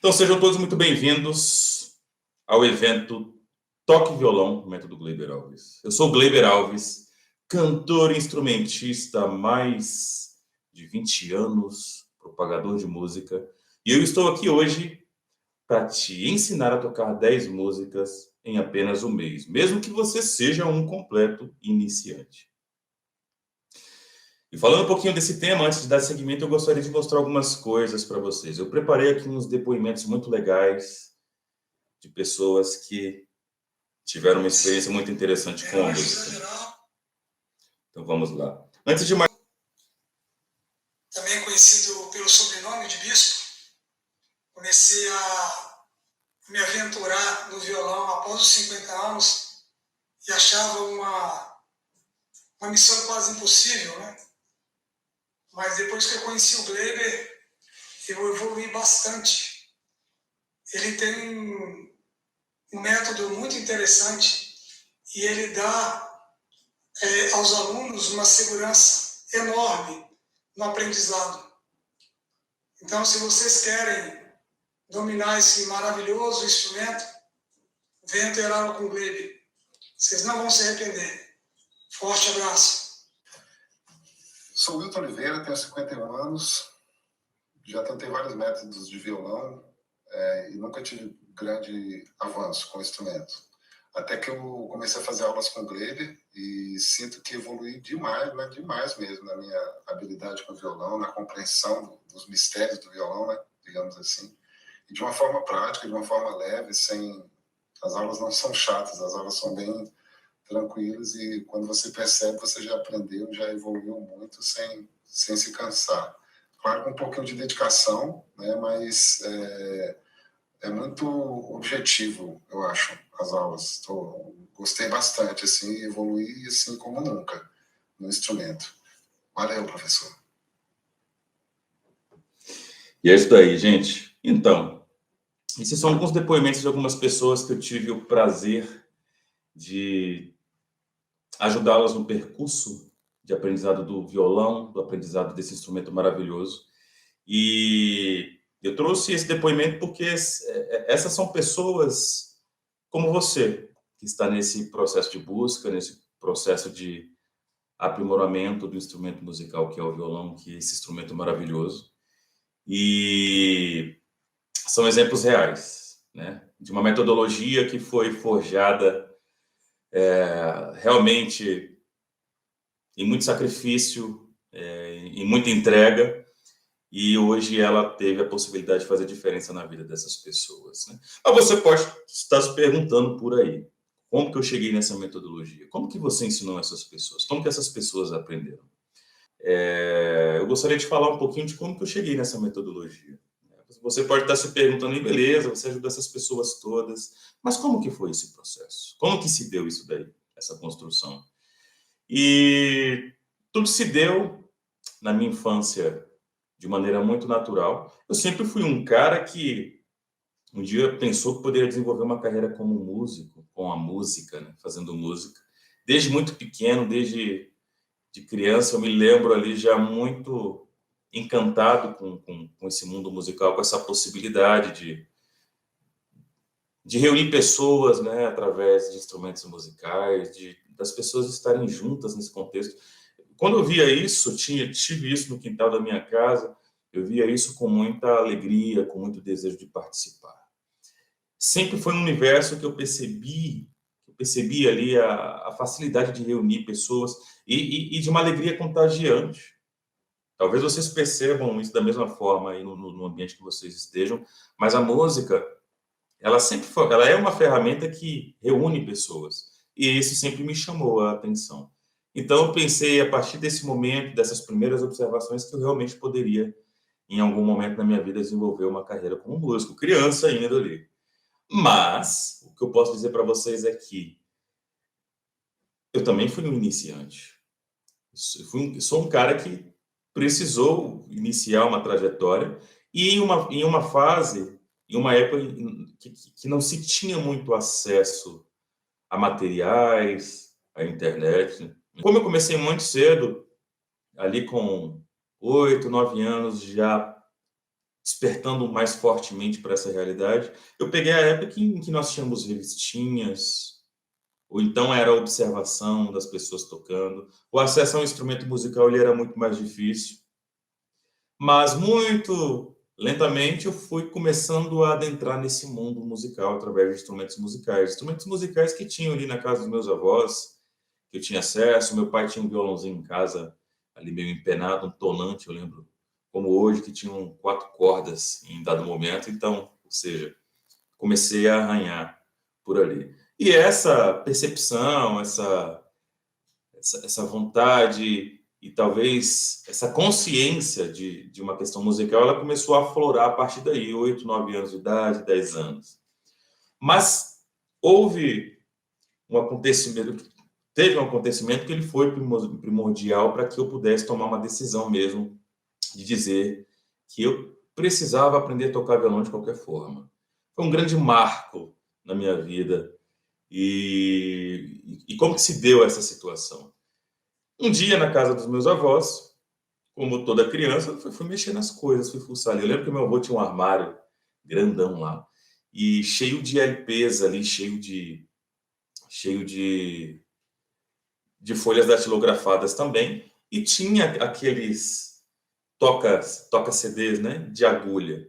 Então, sejam todos muito bem-vindos ao evento Toque Violão, Método Gleiber Alves. Eu sou o Gleiber Alves, cantor e instrumentista há mais de 20 anos, propagador de música, e eu estou aqui hoje para te ensinar a tocar 10 músicas em apenas um mês, mesmo que você seja um completo iniciante. E falando um pouquinho desse tema, antes de dar seguimento, eu gostaria de mostrar algumas coisas para vocês. Eu preparei aqui uns depoimentos muito legais de pessoas que tiveram uma experiência muito interessante com a música. Então vamos lá. Antes de mais, também conhecido pelo sobrenome de Bispo, comecei a me aventurar no violão após os 50 anos e achava uma missão quase impossível, né? Mas depois que eu conheci o Gleiber, eu evolui bastante. Ele tem um método muito interessante e ele dá aos alunos uma segurança enorme no aprendizado. Então, se vocês querem dominar esse maravilhoso instrumento, venham ter aula com o Gleiber. Vocês não vão se arrepender. Forte abraço. Sou Wilton Oliveira, tenho 51 anos, já tentei vários métodos de violão e nunca tive grande avanço com o instrumento. Até que eu comecei a fazer aulas com o Gleiber e sinto que evolui demais, né? Demais mesmo na minha habilidade com o violão, na compreensão dos mistérios do violão, né? Digamos assim. E de uma forma prática, de uma forma leve, sem... As aulas não são chatas, as aulas são bem tranquilas e quando você percebe, você já aprendeu, já evoluiu muito sem se cansar. Claro, com um pouquinho de dedicação, né? Mas é muito objetivo, eu acho, as aulas. Gostei bastante, assim, evoluí assim como nunca no instrumento. Valeu, professor. E é isso daí, gente. Então, esses são alguns depoimentos de algumas pessoas que eu tive o prazer de ajudá-las no percurso de aprendizado do violão, do aprendizado desse instrumento maravilhoso. E eu trouxe esse depoimento porque essas são pessoas como você, que está nesse processo de busca, nesse processo de aprimoramento do instrumento musical que é o violão, que é esse instrumento maravilhoso. E são exemplos reais, né? De uma metodologia que foi forjada realmente em muito sacrifício, em muita entrega, e hoje ela teve a possibilidade de fazer diferença na vida dessas pessoas, né? Mas você pode estar se perguntando por aí, como que eu cheguei nessa metodologia? Como que você ensinou essas pessoas? Como que essas pessoas aprenderam? Eu gostaria de falar um pouquinho de como que eu cheguei nessa metodologia. Você pode estar se perguntando, beleza, você ajuda essas pessoas todas, mas como que foi esse processo? Como que se deu isso daí, essa construção? E tudo se deu na minha infância de maneira muito natural. Eu sempre fui um cara que um dia pensou que poderia desenvolver uma carreira como músico, com a música, né? Fazendo música. Desde muito pequeno, desde de criança, eu me lembro ali já muito encantado com esse mundo musical, com essa possibilidade de reunir pessoas, né, através de instrumentos musicais, das pessoas estarem juntas nesse contexto. Quando eu via isso, tive isso no quintal da minha casa, eu via isso com muita alegria, com muito desejo de participar. Sempre foi um universo que eu percebi ali a facilidade de reunir pessoas e de uma alegria contagiante. Talvez vocês percebam isso da mesma forma aí no ambiente que vocês estejam, mas a música, ela é uma ferramenta que reúne pessoas, e isso sempre me chamou a atenção. Então eu pensei, a partir desse momento, dessas primeiras observações, que eu realmente poderia, em algum momento na minha vida, desenvolver uma carreira como músico, criança ainda ali. Mas o que eu posso dizer para vocês é que eu também fui um iniciante. Sou um cara que precisou iniciar uma trajetória e em uma fase, em uma época que não se tinha muito acesso a materiais, à internet. Como eu comecei muito cedo, ali com 8, 9 anos, já despertando mais fortemente para essa realidade. Eu peguei a época em que nós tínhamos revistinhas, ou então era a observação das pessoas tocando. O acesso ao instrumento musical ele era muito mais difícil, mas muito lentamente eu fui começando a adentrar nesse mundo musical através de instrumentos musicais que tinham ali na casa dos meus avós, que eu tinha acesso. Meu pai tinha um violãozinho em casa, ali meio empenado, um tonante, eu lembro, como hoje, que tinham 4 cordas em dado momento. Então, ou seja, comecei a arranhar por ali. E essa percepção, essa vontade e talvez essa consciência de uma questão musical, ela começou a aflorar a partir daí, 8, 9 anos de idade, 10 anos. Mas houve um acontecimento, teve um acontecimento que ele foi primordial para que eu pudesse tomar uma decisão mesmo de dizer que eu precisava aprender a tocar violão de qualquer forma. Foi um grande marco na minha vida. E como que se deu essa situação? Um dia, na casa dos meus avós, como toda criança, eu fui mexer nas coisas, fui fuçar ali. Eu lembro que meu avô tinha um armário grandão lá, e cheio de LPs ali, cheio de folhas datilografadas também, e tinha aqueles toca CDs, né, de agulha.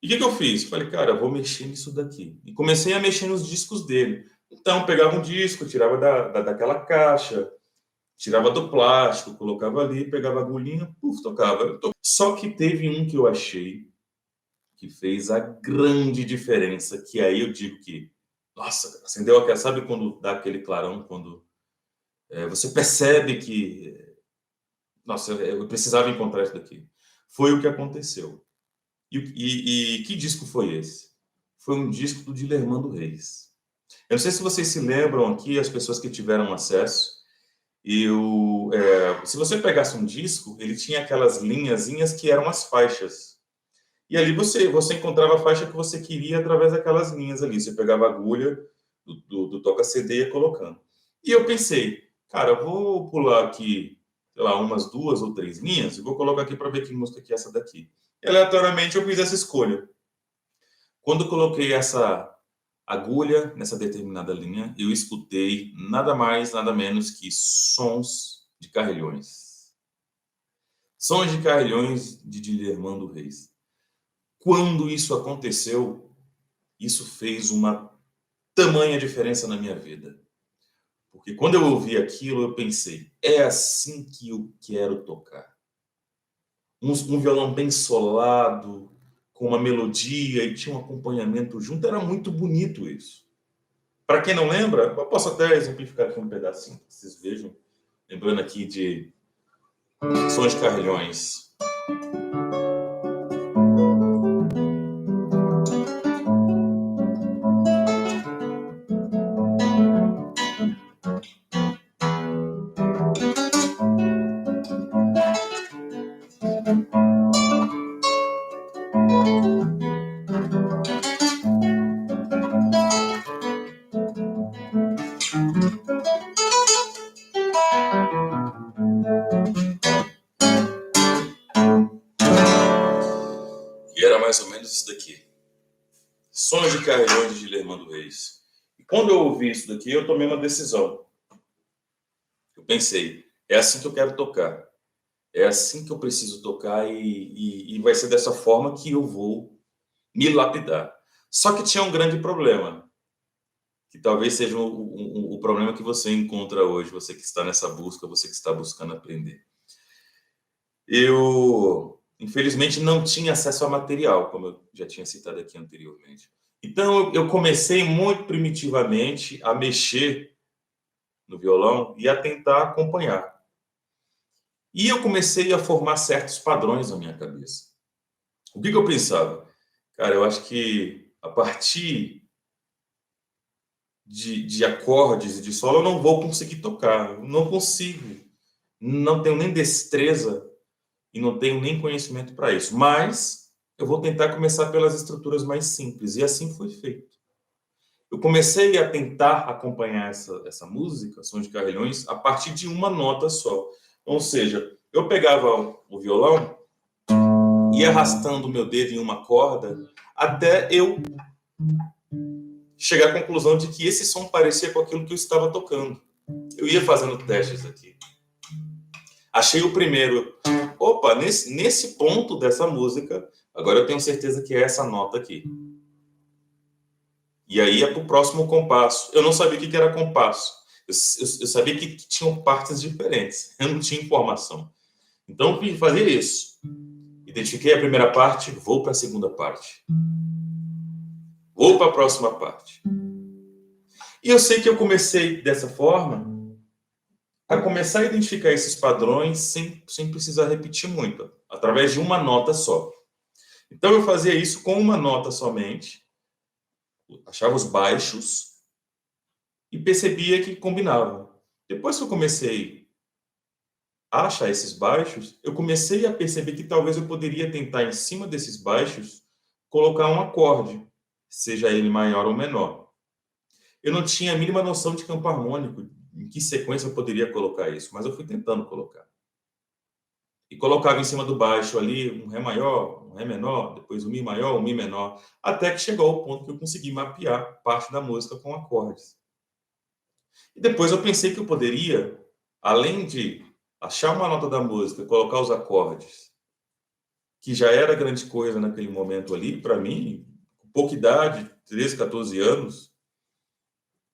E o que eu fiz? Falei, cara, eu vou mexer nisso daqui. E comecei a mexer nos discos dele. Então, pegava um disco, tirava daquela caixa, tirava do plástico, colocava ali, pegava a agulhinha, tocava. Só que teve um que eu achei que fez a grande diferença, que aí eu digo que, nossa, acendeu aquela, sabe quando dá aquele clarão, quando você percebe que, nossa, eu precisava encontrar isso daqui. Foi o que aconteceu. E que disco foi esse? Foi um disco do Dilermando Reis. Eu não sei se vocês se lembram aqui, as pessoas que tiveram acesso, se você pegasse um disco, ele tinha aquelas linhazinhas que eram as faixas. E ali você encontrava a faixa que você queria através daquelas linhas ali. Você pegava a agulha do toca-CD e ia colocando. E eu pensei, cara, eu vou pular aqui, sei lá, umas 2 ou 3 linhas e vou colocar aqui para ver que música que é essa daqui. E, aleatoriamente eu fiz essa escolha. Quando eu coloquei essa agulha nessa determinada linha, eu escutei nada mais, nada menos que sons de carrilhões. Sons de carrilhões de Dilermando Reis. Quando isso aconteceu, isso fez uma tamanha diferença na minha vida. Porque quando eu ouvi aquilo, eu pensei, é assim que eu quero tocar. Um violão bem solado, com uma melodia e tinha um acompanhamento junto, era muito bonito isso. Para quem não lembra, eu posso até exemplificar aqui um pedacinho, para vocês vejam. Lembrando aqui de sons de carrilhões. E era mais ou menos isso daqui. Sons de carrilhões de Dilermando Reis. E quando eu ouvi isso daqui, eu tomei uma decisão. Eu pensei, é assim que eu quero tocar. É assim que eu preciso tocar e vai ser dessa forma que eu vou me lapidar. Só que tinha um grande problema, que talvez seja o problema que você encontra hoje, você que está nessa busca, você que está buscando aprender. Eu, infelizmente, não tinha acesso a material, como eu já tinha citado aqui anteriormente. Então, eu comecei muito primitivamente a mexer no violão e a tentar acompanhar. E eu comecei a formar certos padrões na minha cabeça. O que eu pensava? Cara, eu acho que a partir de acordes e de solo eu não vou conseguir tocar. Eu não consigo. Não tenho nem destreza e não tenho nem conhecimento para isso. Mas eu vou tentar começar pelas estruturas mais simples. E assim foi feito. Eu comecei a tentar acompanhar essa música, Sons de Carrilhões, a partir de uma nota só. Ou seja, eu pegava o violão, ia arrastando o meu dedo em uma corda até eu chegar à conclusão de que esse som parecia com aquilo que eu estava tocando. Eu ia fazendo testes aqui. Achei o primeiro. Opa, nesse ponto dessa música, agora eu tenho certeza que é essa nota aqui. E aí ia para o próximo compasso. Eu não sabia o que era compasso. Eu sabia que tinham partes diferentes. Eu não tinha informação. Então, eu fazia isso. Identifiquei a primeira parte, vou para a segunda parte. Vou para a próxima parte. E eu sei que eu comecei dessa forma a começar a identificar esses padrões sem precisar repetir muito, através de uma nota só. Então, eu fazia isso com uma nota somente, achava os baixos e percebia que combinavam. Depois que eu comecei a achar esses baixos, eu comecei a perceber que talvez eu poderia tentar, em cima desses baixos, colocar um acorde, seja ele maior ou menor. Eu não tinha a mínima noção de campo harmônico, em que sequência eu poderia colocar isso, mas eu fui tentando colocar. E colocava em cima do baixo ali um Ré maior, um Ré menor, depois um Mi maior, um Mi menor, até que chegou ao ponto que eu consegui mapear parte da música com acordes. E depois eu pensei que eu poderia, além de achar uma nota da música, colocar os acordes, que já era grande coisa naquele momento ali, para mim, com pouca idade, 13, 14 anos,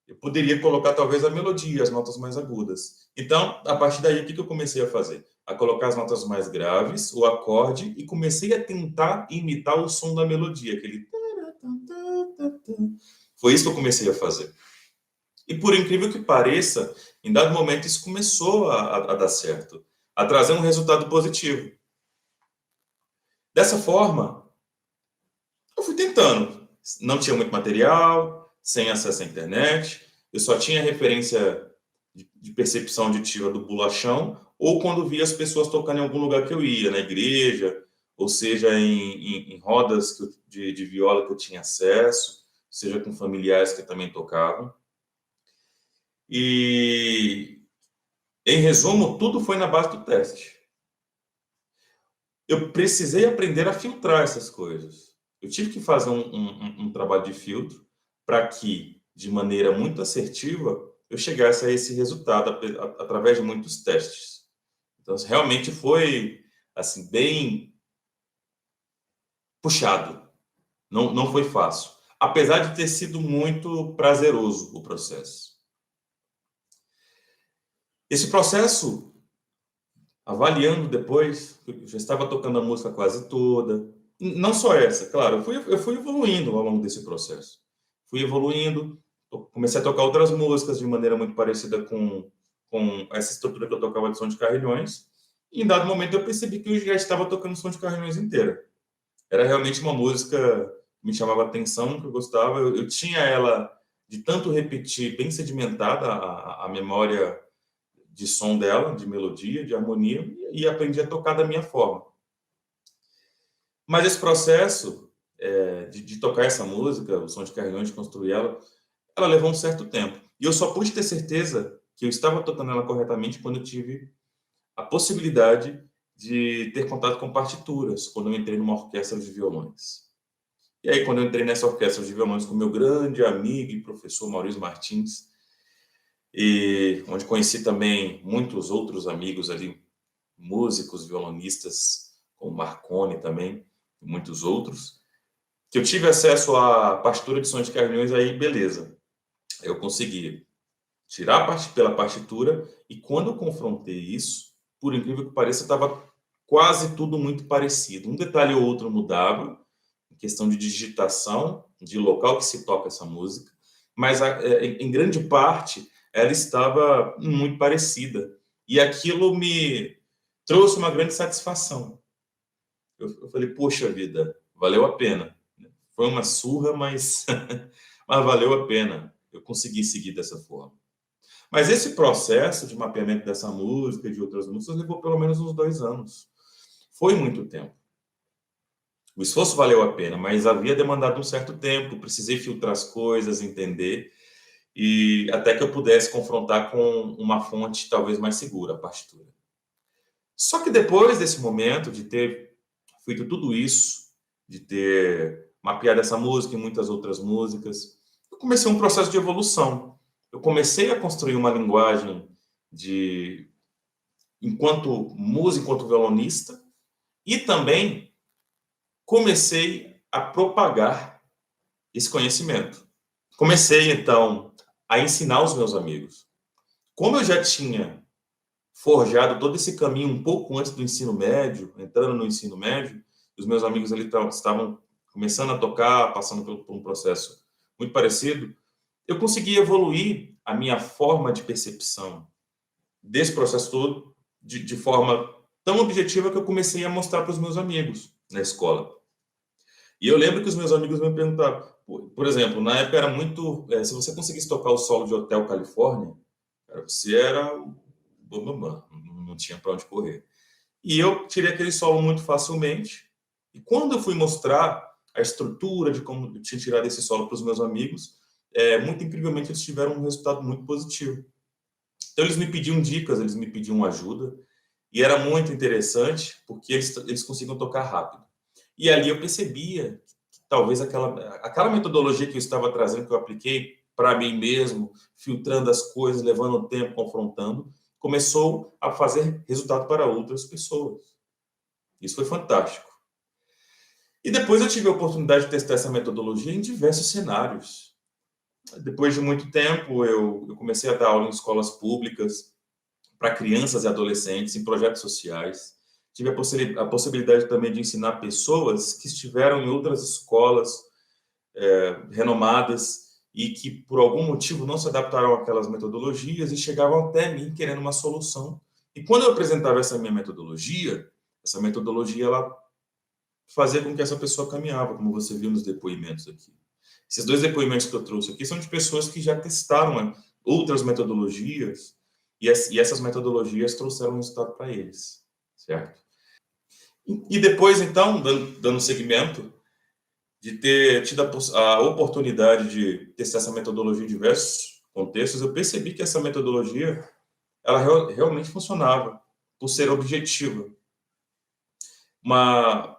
eu poderia colocar talvez a melodia, as notas mais agudas. Então, a partir daí, o que eu comecei a fazer? A colocar as notas mais graves, o acorde, e comecei a tentar imitar o som da melodia, aquele... Foi isso que eu comecei a fazer. E por incrível que pareça, em dado momento isso começou a dar certo, a trazer um resultado positivo. Dessa forma, eu fui tentando. Não tinha muito material, sem acesso à internet, eu só tinha referência de percepção auditiva do bolachão, ou quando via as pessoas tocando em algum lugar que eu ia, na igreja, ou seja, em rodas de viola que eu tinha acesso, seja com familiares que também tocavam. E, em resumo, tudo foi na base do teste. Eu precisei aprender a filtrar essas coisas. Eu tive que fazer um trabalho de filtro para que, de maneira muito assertiva, eu chegasse a esse resultado através de muitos testes. Então, realmente foi assim bem puxado. Não foi fácil. Apesar de ter sido muito prazeroso o processo. Esse processo, avaliando depois, eu já estava tocando a música quase toda. Não só essa, claro, eu fui evoluindo ao longo desse processo. Fui evoluindo, comecei a tocar outras músicas de maneira muito parecida com essa estrutura que eu tocava de som de carrilhões. E em dado momento eu percebi que eu já estava tocando som de carrilhões inteira. Era realmente uma música que me chamava a atenção, que eu gostava. Eu tinha ela de tanto repetir, bem sedimentada a memória de som dela, de melodia, de harmonia, e aprendi a tocar da minha forma. Mas esse processo de tocar essa música, o som de carrilhões, de construir ela levou um certo tempo. E eu só pude ter certeza que eu estava tocando ela corretamente quando eu tive a possibilidade de ter contato com partituras, quando eu entrei numa orquestra de violões. E aí, quando eu entrei nessa orquestra de violões com meu grande amigo e professor Maurício Martins, e onde conheci também muitos outros amigos ali, músicos, violonistas, como Marconi também, e muitos outros, que eu tive acesso à partitura de som de carrilhões, aí beleza. Eu consegui tirar pela partitura, e quando eu confrontei isso, por incrível que pareça, estava quase tudo muito parecido. Um detalhe ou outro mudava, em questão de digitação, de local que se toca essa música, mas em grande parte ela estava muito parecida. E aquilo me trouxe uma grande satisfação. Eu falei, poxa vida, valeu a pena. Foi uma surra, mas valeu a pena. Eu consegui seguir dessa forma. Mas esse processo de mapeamento dessa música e de outras músicas levou pelo menos uns 2 anos. Foi muito tempo. O esforço valeu a pena, mas havia demandado um certo tempo. Precisei filtrar as coisas, entender, e até que eu pudesse confrontar com uma fonte talvez mais segura, a partitura. Só que depois desse momento de ter feito tudo isso, de ter mapeado essa música e muitas outras músicas, eu comecei um processo de evolução. Eu comecei a construir uma linguagem enquanto músico, enquanto violonista, e também comecei a propagar esse conhecimento. Comecei, então, a ensinar os meus amigos. Como eu já tinha forjado todo esse caminho um pouco antes do ensino médio, entrando no ensino médio, os meus amigos ali estavam começando a tocar, passando por um processo muito parecido, eu consegui evoluir a minha forma de percepção desse processo todo de forma tão objetiva que eu comecei a mostrar para os meus amigos na escola. E eu lembro que os meus amigos me perguntavam, por exemplo, na época era muito, se você conseguisse tocar o solo de Hotel California, você era o bambambam, não tinha para onde correr. E eu tirei aquele solo muito facilmente. E quando eu fui mostrar a estrutura de como eu tinha tirado esse solo para os meus amigos, muito incrivelmente eles tiveram um resultado muito positivo. Então eles me pediam dicas, eles me pediam ajuda, e era muito interessante porque eles conseguiam tocar rápido. E ali eu percebia que talvez aquela metodologia que eu estava trazendo, que eu apliquei para mim mesmo, filtrando as coisas, levando o tempo, confrontando, começou a fazer resultado para outras pessoas. Isso foi fantástico. E depois eu tive a oportunidade de testar essa metodologia em diversos cenários. Depois de muito tempo, eu comecei a dar aula em escolas públicas para crianças e adolescentes, em projetos sociais. Tive a possibilidade também de ensinar pessoas que estiveram em outras escolas renomadas e que, por algum motivo, não se adaptaram àquelas metodologias e chegavam até mim querendo uma solução. E quando eu apresentava essa minha metodologia, ela fazia com que essa pessoa caminhava, como você viu nos depoimentos aqui. Esses 2 depoimentos que eu trouxe aqui são de pessoas que já testaram outras metodologias e essas metodologias trouxeram resultado para eles, certo? E depois, então, dando seguimento, de ter tido a oportunidade de testar essa metodologia em diversos contextos, eu percebi que essa metodologia ela realmente funcionava por ser objetiva. Uma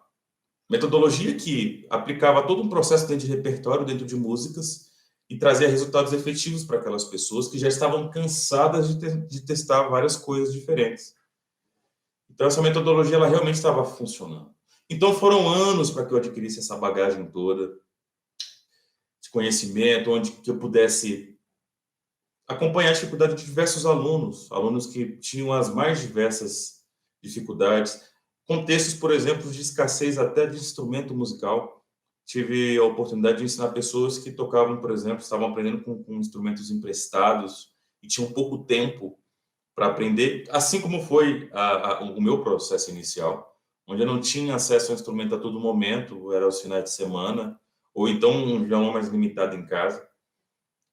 metodologia que aplicava todo um processo dentro de repertório, dentro de músicas, e trazia resultados efetivos para aquelas pessoas que já estavam cansadas de testar várias coisas diferentes. Então, essa metodologia ela realmente estava funcionando. Então, foram anos para que eu adquirisse essa bagagem toda de conhecimento, onde que eu pudesse acompanhar a dificuldade de diversos alunos que tinham as mais diversas dificuldades, contextos, por exemplo, de escassez até de instrumento musical. Tive a oportunidade de ensinar pessoas que tocavam, por exemplo, estavam aprendendo com instrumentos emprestados e tinham pouco tempo para aprender, assim como foi o meu processo inicial, onde eu não tinha acesso ao instrumento a todo momento, era aos finais de semana, ou então um violão mais limitado em casa.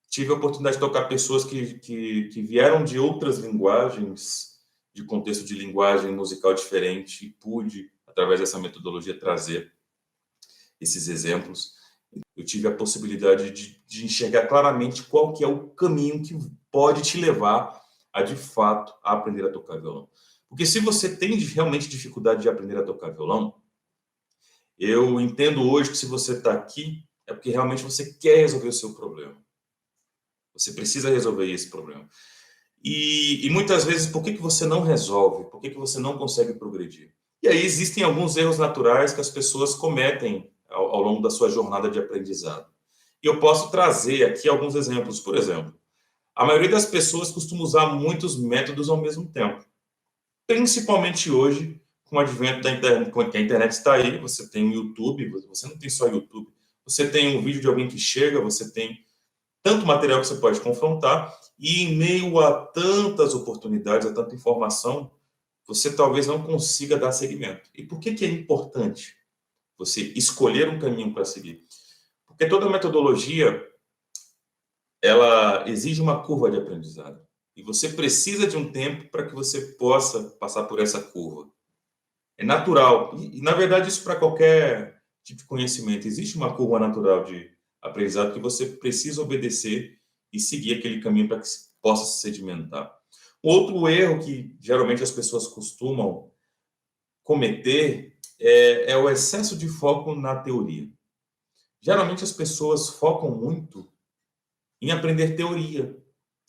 Tive a oportunidade de tocar pessoas que vieram de outras linguagens, de contexto de linguagem musical diferente, e pude, através dessa metodologia, trazer esses exemplos. Eu tive a possibilidade de enxergar claramente qual que é o caminho que pode te levar a, de fato, a aprender a tocar violão. Porque se você tem realmente dificuldade de aprender a tocar violão, eu entendo hoje que se você está aqui, é porque realmente você quer resolver o seu problema. Você precisa resolver esse problema. E muitas vezes, por que você não resolve? Por que você não consegue progredir? E aí existem alguns erros naturais que as pessoas cometem ao longo da sua jornada de aprendizado. E eu posso trazer aqui alguns exemplos. Por exemplo, a maioria das pessoas costuma usar muitos métodos ao mesmo tempo. Principalmente hoje, com o advento da internet, com que a internet está aí, você tem o YouTube, você não tem só YouTube, você tem um vídeo de alguém que chega, você tem tanto material que você pode confrontar, e em meio a tantas oportunidades, a tanta informação, você talvez não consiga dar seguimento. E por que é importante você escolher um caminho para seguir? Porque toda metodologia, ela exige uma curva de aprendizado. E você precisa de um tempo para que você possa passar por essa curva. É natural. E na verdade, isso para qualquer tipo de conhecimento. Existe uma curva natural de aprendizado que você precisa obedecer e seguir aquele caminho para que possa se sedimentar. Outro erro que geralmente as pessoas costumam cometer é o excesso de foco na teoria. Geralmente as pessoas focam muito em aprender teoria.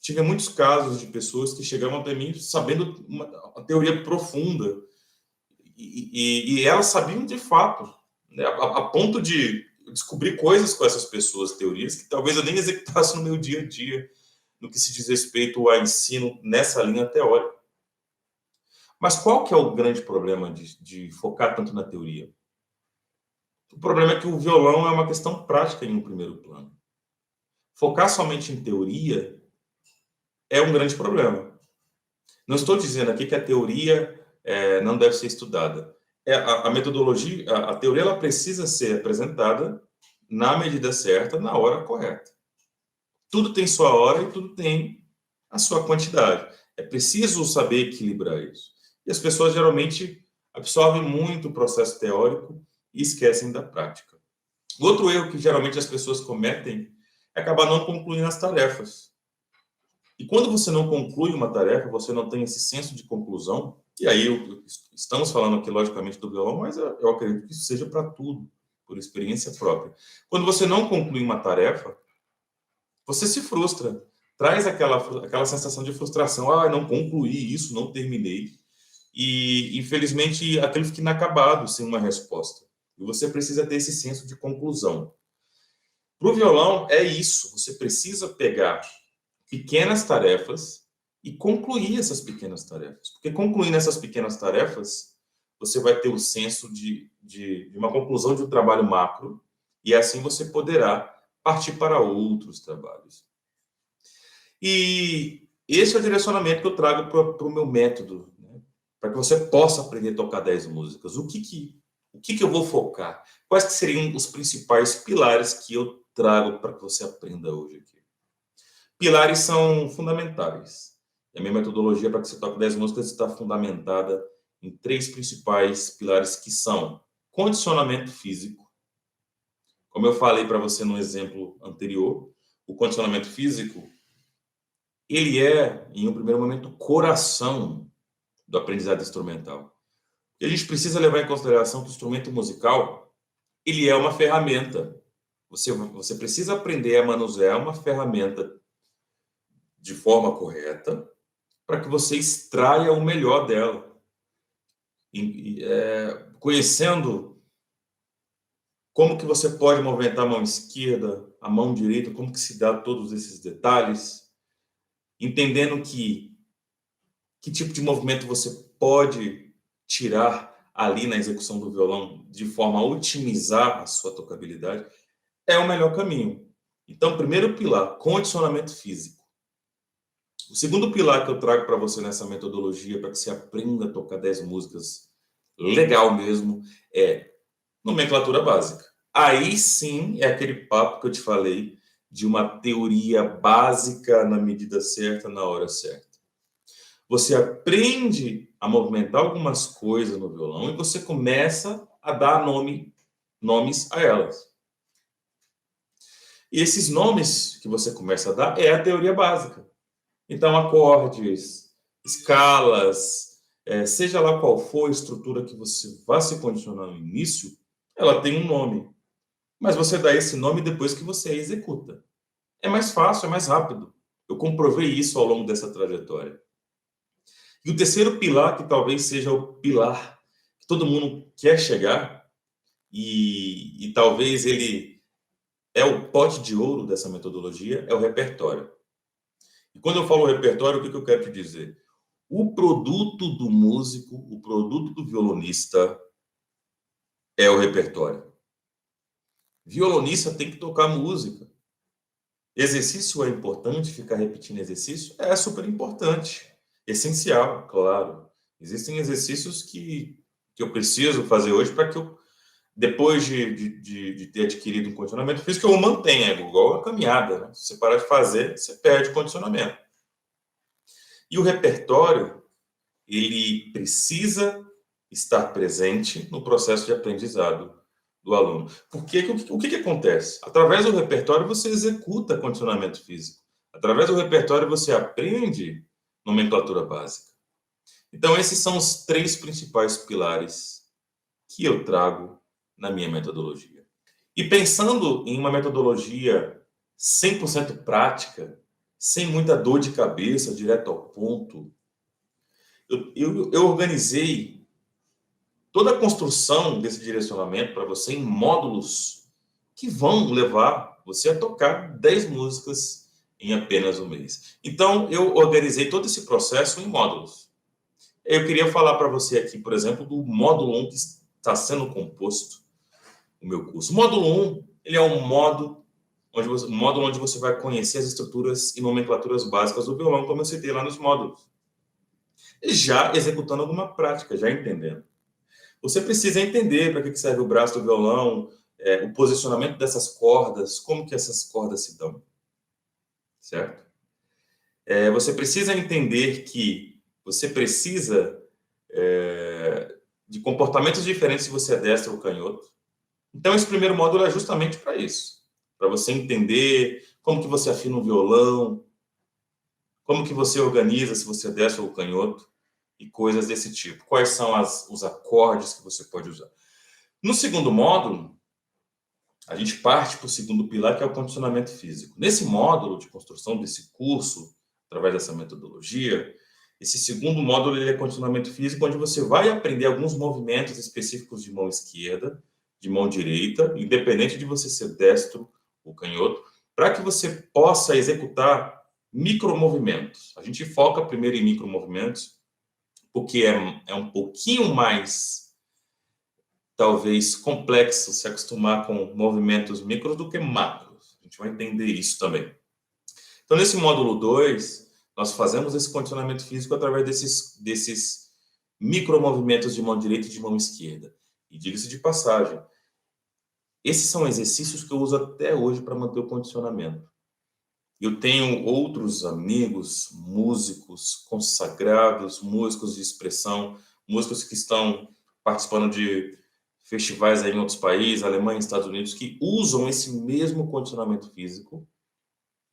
Tive muitos casos de pessoas que chegavam até mim sabendo uma teoria profunda e elas sabiam de fato, né, a ponto de descobrir coisas com essas pessoas, teorias que talvez eu nem executasse no meu dia a dia, no que se diz respeito a ensino nessa linha teórica. Mas qual que é o grande problema de focar tanto na teoria? O problema é que o violão é uma questão prática em um primeiro plano. Focar somente em teoria é um grande problema. Não estou dizendo aqui que a teoria não deve ser estudada. A metodologia, a teoria, ela precisa ser apresentada na medida certa, na hora correta. Tudo tem sua hora e tudo tem a sua quantidade. É preciso saber equilibrar isso. E as pessoas geralmente absorvem muito o processo teórico e esquecem da prática. Outro erro que geralmente as pessoas cometem é acabar não concluindo as tarefas. E quando você não conclui uma tarefa, você não tem esse senso de conclusão, e aí estamos falando aqui, logicamente, do violão, mas eu acredito que isso seja para tudo, por experiência própria. Quando você não conclui uma tarefa, você se frustra, traz aquela sensação de frustração. Ah, não concluí isso, não terminei. E, infelizmente, aquilo fica inacabado, sem uma resposta. E você precisa ter esse senso de conclusão. Para o violão, é isso. Você precisa pegar pequenas tarefas e concluir essas pequenas tarefas. Porque concluindo essas pequenas tarefas, você vai ter o senso de uma conclusão de um trabalho macro, e assim você poderá partir para outros trabalhos. E esse é o direcionamento que eu trago para o meu método, né? Para que você possa aprender a tocar 10 músicas. O que eu vou focar? Quais que seriam os principais pilares que eu trago para que você aprenda hoje aqui? Pilares são fundamentais. A minha metodologia para que você toque 10 músicas está fundamentada em 3 principais pilares, que são condicionamento físico. Como eu falei para você no exemplo anterior, o condicionamento físico, ele é, em um primeiro momento, o coração do aprendizado instrumental. E a gente precisa levar em consideração que o instrumento musical, ele é uma ferramenta. Você precisa aprender a manusear uma ferramenta de forma correta para que você extraia o melhor dela. Conhecendo como que você pode movimentar a mão esquerda, a mão direita, como que se dá todos esses detalhes, entendendo que tipo de movimento você pode tirar ali na execução do violão de forma a otimizar a sua tocabilidade, é o melhor caminho. Então, primeiro pilar, condicionamento físico. O segundo pilar que eu trago para você nessa metodologia, para que você aprenda a tocar 10 músicas legal mesmo, é nomenclatura básica. Aí sim é aquele papo que eu te falei de uma teoria básica na medida certa, na hora certa. Você aprende a movimentar algumas coisas no violão e você começa a dar nomes a elas. E esses nomes que você começa a dar é a teoria básica. Então, acordes, escalas, seja lá qual for a estrutura que você vai se condicionar no início, ela tem um nome. Mas você dá esse nome depois que você a executa. É mais fácil, é mais rápido. Eu comprovei isso ao longo dessa trajetória. E o terceiro pilar, que talvez seja o pilar que todo mundo quer chegar, e talvez ele é o pote de ouro dessa metodologia, é o repertório. E quando eu falo repertório, o que eu quero te dizer? O produto do músico, o produto do violonista é o repertório. Violonista tem que tocar música. Exercício é importante, ficar repetindo exercício é super importante. Essencial, claro. Existem exercícios que eu preciso fazer hoje para que eu, depois de ter adquirido um condicionamento físico, eu o mantenha, igual a caminhada, né? Se você parar de fazer, você perde o condicionamento. E o repertório, ele precisa estar presente no processo de aprendizado do aluno. Porque o que acontece? Através do repertório, você executa condicionamento físico. Através do repertório, você aprende nomenclatura básica. Então, esses são os 3 principais pilares que eu trago na minha metodologia. E pensando em uma metodologia 100% prática, sem muita dor de cabeça, direto ao ponto, eu organizei toda a construção desse direcionamento para você em módulos que vão levar você a tocar 10 músicas em apenas um mês. Então, eu organizei todo esse processo em módulos. Eu queria falar para você aqui, por exemplo, do módulo 1 que está sendo composto o meu curso. O módulo 1, ele é um módulo onde você vai conhecer as estruturas e nomenclaturas básicas do violão, como eu citei lá nos módulos. Já executando alguma prática, já entendendo. Você precisa entender para que serve o braço do violão, o posicionamento dessas cordas, como que essas cordas se dão, certo? Você precisa entender que você precisa de comportamentos diferentes se você é destro ou canhoto. Então, esse primeiro módulo é justamente para isso, para você entender como que você afina um violão, como que você organiza se você é destro ou canhoto, e coisas desse tipo. Quais são os acordes que você pode usar. No segundo módulo, a gente parte para o segundo pilar, que é o condicionamento físico. Nesse módulo de construção desse curso, através dessa metodologia, esse segundo módulo ele é condicionamento físico, onde você vai aprender alguns movimentos específicos de mão esquerda, de mão direita, independente de você ser destro ou canhoto, para que você possa executar micromovimentos. A gente foca primeiro em micromovimentos, porque é um pouquinho mais, talvez, complexo se acostumar com movimentos micros do que macros. A gente vai entender isso também. Então, nesse módulo 2, nós fazemos esse condicionamento físico através desses micromovimentos de mão direita e de mão esquerda. E diga-se de passagem, esses são exercícios que eu uso até hoje para manter o condicionamento. Eu tenho outros amigos, músicos consagrados, músicos de expressão, músicos que estão participando de festivais aí em outros países, Alemanha, Estados Unidos, que usam esse mesmo condicionamento físico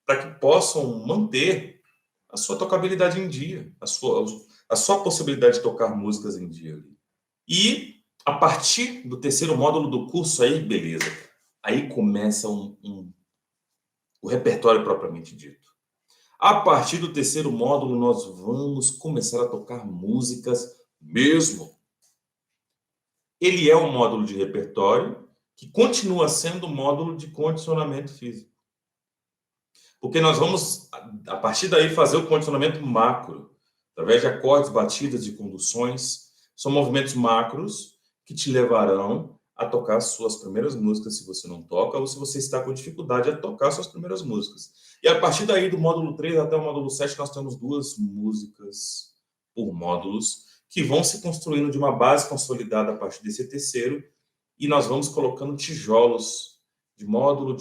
para que possam manter a sua tocabilidade em dia, a sua possibilidade de tocar músicas em dia. E a partir do terceiro módulo do curso, aí, beleza. Aí começa o repertório propriamente dito. A partir do terceiro módulo, nós vamos começar a tocar músicas mesmo. Ele é um módulo de repertório que continua sendo um módulo de condicionamento físico. Porque nós vamos, a partir daí, fazer o condicionamento macro, através de acordes, batidas, de conduções. São movimentos macros que te levarão a tocar suas primeiras músicas, se você não toca, ou se você está com dificuldade a tocar suas primeiras músicas. E a partir daí, do módulo 3 até o módulo 7, nós temos 2 músicas por módulos, que vão se construindo de uma base consolidada a partir desse terceiro, e nós vamos colocando tijolos de módulo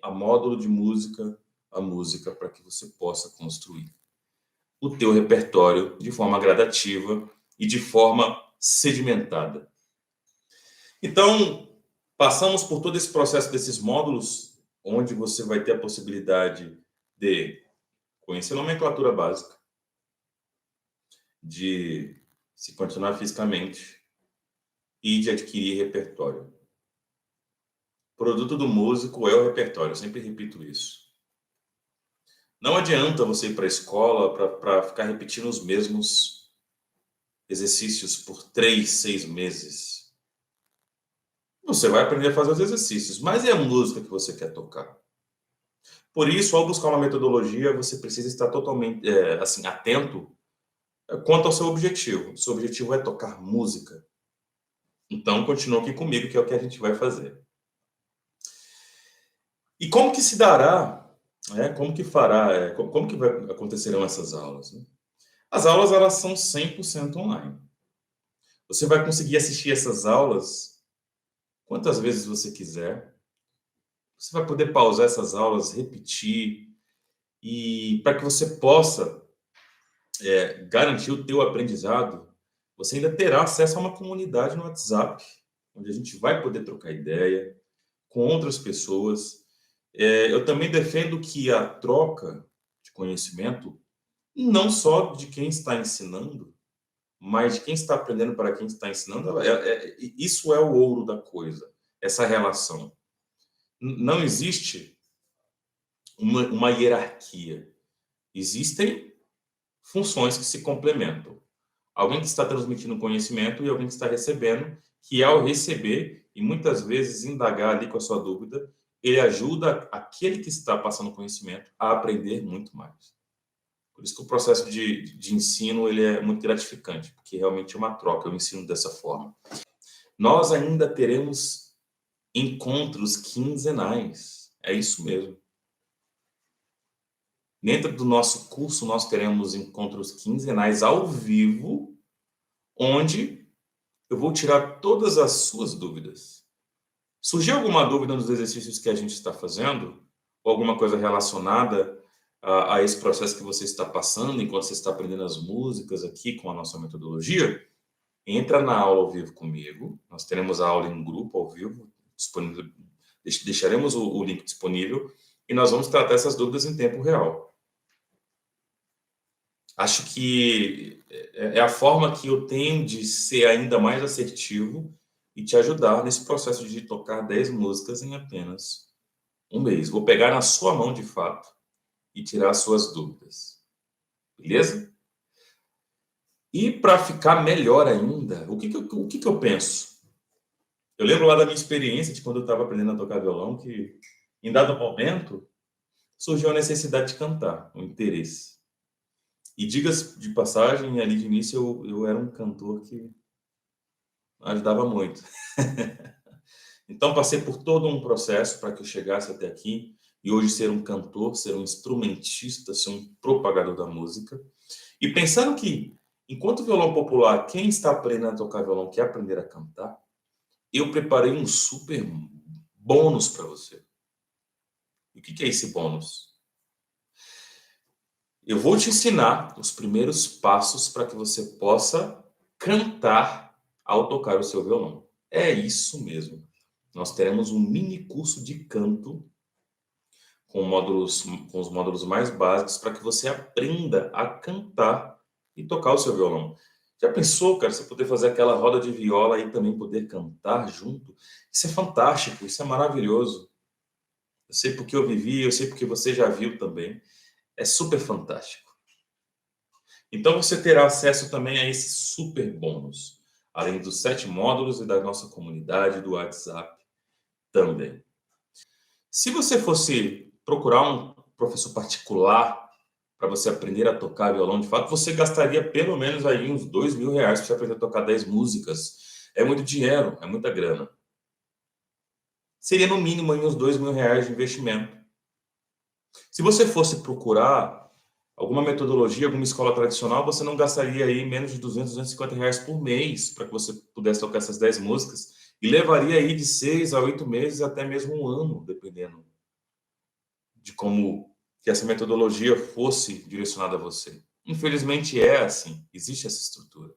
a módulo de música a música, para que você possa construir o teu repertório de forma gradativa e de forma sedimentada. Então, passamos por todo esse processo desses módulos, onde você vai ter a possibilidade de conhecer a nomenclatura básica, de se condicionar fisicamente e de adquirir repertório. O produto do músico é o repertório, eu sempre repito isso. Não adianta você ir para a escola para ficar repetindo os mesmos exercícios por 3, 6 meses. Você vai aprender a fazer os exercícios, mas é a música que você quer tocar. Por isso, ao buscar uma metodologia, você precisa estar totalmente atento quanto ao seu objetivo. O seu objetivo é tocar música. Então, continua aqui comigo, que é o que a gente vai fazer. E como que se dará, como que fará, como que acontecerão essas aulas? Né? As aulas, elas são 100% online. Você vai conseguir assistir essas aulas quantas vezes você quiser. Você vai poder pausar essas aulas, repetir, e para que você possa garantir o teu aprendizado, você ainda terá acesso a uma comunidade no WhatsApp, onde a gente vai poder trocar ideia com outras pessoas. Eu também defendo que a troca de conhecimento, não só de quem está ensinando, mas de quem está aprendendo para quem está ensinando, isso é o ouro da coisa, essa relação. Não existe uma hierarquia. Existem funções que se complementam. Alguém que está transmitindo conhecimento e alguém que está recebendo, que ao receber e muitas vezes indagar ali com a sua dúvida, ele ajuda aquele que está passando conhecimento a aprender muito mais. Por isso que o processo de ensino ele é muito gratificante, porque realmente é uma troca, eu ensino dessa forma. Nós ainda teremos encontros quinzenais, é isso mesmo. Dentro do nosso curso, nós teremos encontros quinzenais ao vivo, onde eu vou tirar todas as suas dúvidas. Surgiu alguma dúvida nos exercícios que a gente está fazendo? Ou alguma coisa relacionada a esse processo que você está passando, enquanto você está aprendendo as músicas aqui com a nossa metodologia? Entra na aula ao vivo comigo. Nós teremos a aula em grupo ao vivo, disponível. Deixaremos o link disponível e nós vamos tratar essas dúvidas em tempo real. Acho que é a forma que eu tenho de ser ainda mais assertivo e te ajudar nesse processo de tocar 10 músicas em apenas um mês. Vou pegar na sua mão, de fato, e tirar as suas dúvidas. Beleza? E para ficar melhor ainda, o que eu penso? Eu lembro lá da minha experiência de quando eu estava aprendendo a tocar violão, que em dado momento surgiu a necessidade de cantar, o interesse. E diga-se de passagem, ali de início eu era um cantor que ajudava muito. Então passei por todo um processo para que eu chegasse até aqui e hoje ser um cantor, ser um instrumentista, ser um propagador da música. E pensando que, enquanto violão popular, quem está aprendendo a tocar violão quer aprender a cantar, eu preparei um super bônus para você. E o que é esse bônus? Eu vou te ensinar os primeiros passos para que você possa cantar ao tocar o seu violão. É isso mesmo. Nós teremos um mini curso de canto com os módulos mais básicos para que você aprenda a cantar e tocar o seu violão. Já pensou, cara, você poder fazer aquela roda de viola e também poder cantar junto? Isso é fantástico, isso é maravilhoso. Eu sei porque eu vivi, eu sei porque você já viu também. É super fantástico. Então você terá acesso também a esse super bônus, além dos 7 módulos e da nossa comunidade do WhatsApp também. Se você fosse procurar um professor particular para você aprender a tocar violão, de fato, você gastaria pelo menos aí uns R$2.000 para você aprender a tocar 10 músicas. É muito dinheiro, é muita grana. Seria no mínimo aí uns R$2.000 de investimento. Se você fosse procurar alguma metodologia, alguma escola tradicional, você não gastaria aí menos de R$200, R$250 por mês para que você pudesse tocar essas 10 músicas e levaria aí de 6 a 8 meses, até mesmo um ano, dependendo de como que essa metodologia fosse direcionada a você. Infelizmente é assim, existe essa estrutura.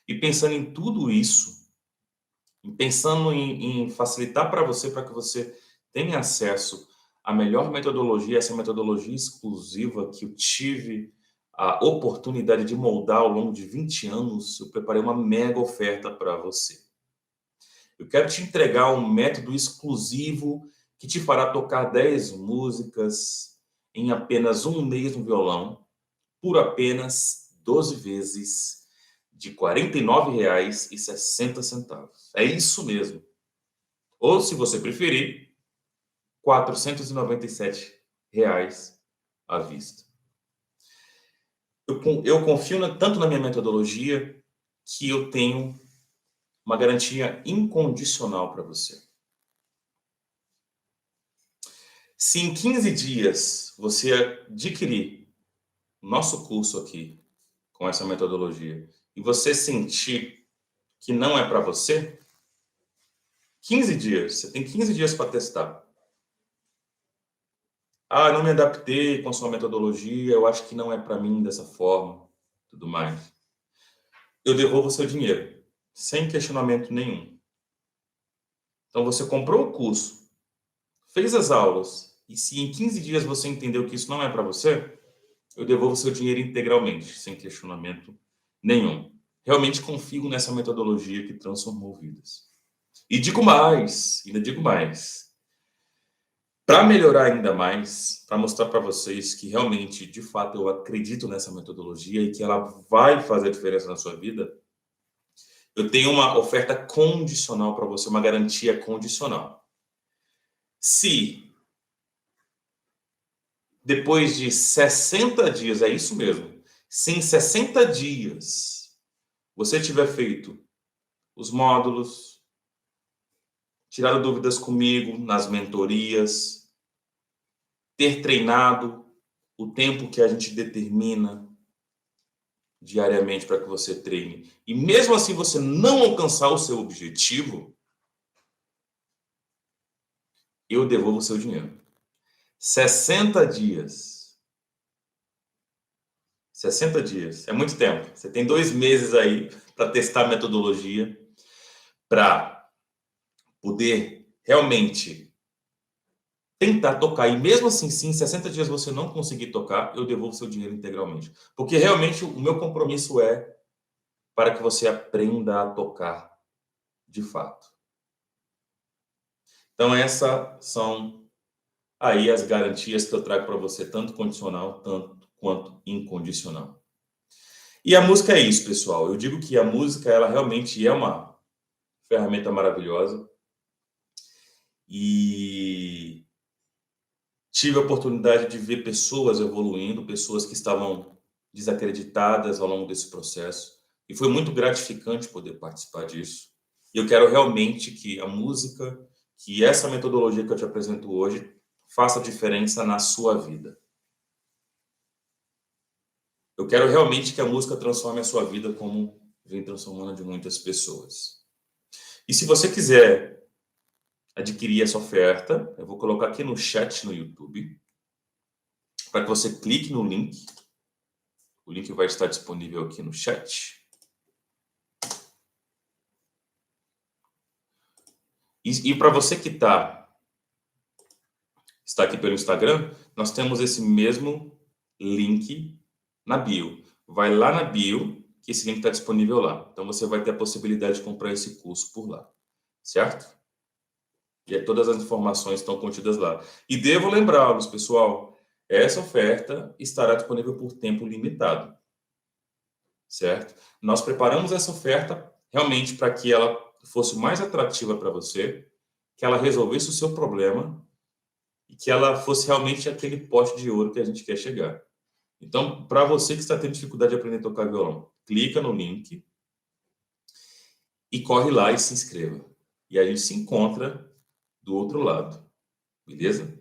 E pensando em tudo isso, e pensando em facilitar para você, para que você tenha acesso à melhor metodologia, essa metodologia exclusiva que eu tive a oportunidade de moldar ao longo de 20 anos, eu preparei uma mega oferta para você. Eu quero te entregar um método exclusivo que te fará tocar 10 músicas em apenas um mês no violão, por apenas 12 vezes de R$ 49,60. É isso mesmo. Ou, se você preferir, R$ 497 à vista. Eu confio tanto na minha metodologia que eu tenho uma garantia incondicional para você. Se em 15 dias você adquirir o nosso curso aqui, com essa metodologia, e você sentir que não é para você, 15 dias, você tem 15 dias para testar. Ah, não me adaptei com a sua metodologia, eu acho que não é para mim dessa forma, tudo mais. Eu devolvo o seu dinheiro, sem questionamento nenhum. Então você comprou o curso, fez as aulas, e se em 15 dias você entendeu que isso não é para você, eu devolvo o seu dinheiro integralmente, sem questionamento Nenhum. Realmente confio nessa metodologia que transformou vidas. E digo mais, ainda digo mais. Para melhorar ainda mais, para mostrar para vocês que realmente, de fato, eu acredito nessa metodologia e que ela vai fazer diferença na sua vida, eu tenho uma oferta condicional para você, uma garantia condicional. Se depois de 60 dias, é isso mesmo, se em 60 dias você tiver feito os módulos, tirado dúvidas comigo nas mentorias, ter treinado o tempo que a gente determina diariamente para que você treine, e mesmo assim você não alcançar o seu objetivo, eu devolvo o seu dinheiro. 60 dias. 60 dias. É muito tempo. Você tem 2 meses aí para testar a metodologia, para poder realmente tentar tocar. E mesmo assim, se em 60 dias você não conseguir tocar, eu devolvo seu dinheiro integralmente. Porque realmente o meu compromisso é para que você aprenda a tocar de fato. Então, essas são aí as garantias que eu trago para você, tanto condicional, tanto quanto incondicional. E a música é isso, pessoal. Eu digo que a música, ela realmente é uma ferramenta maravilhosa. E tive a oportunidade de ver pessoas evoluindo, pessoas que estavam desacreditadas ao longo desse processo. E foi muito gratificante poder participar disso. E eu quero realmente que a música, que essa metodologia que eu te apresento hoje, faça diferença na sua vida. Eu quero realmente que a música transforme a sua vida como vem transformando a de muitas pessoas. E se você quiser adquirir essa oferta, eu vou colocar aqui no chat no YouTube, para que você clique no link. O link vai estar disponível aqui no chat. E para você que está aqui pelo Instagram, nós temos esse mesmo link na bio. Vai lá na bio, que esse link está disponível lá. Então, você vai ter a possibilidade de comprar esse curso por lá, certo? E todas as informações estão contidas lá. E devo lembrá-los, pessoal, essa oferta estará disponível por tempo limitado, certo? Nós preparamos essa oferta realmente para que ela fosse mais atrativa para você, que ela resolvesse o seu problema e que ela fosse realmente aquele pote de ouro que a gente quer chegar. Então, para você que está tendo dificuldade de aprender a tocar violão, clica no link e corre lá e se inscreva. E a gente se encontra do outro lado, beleza?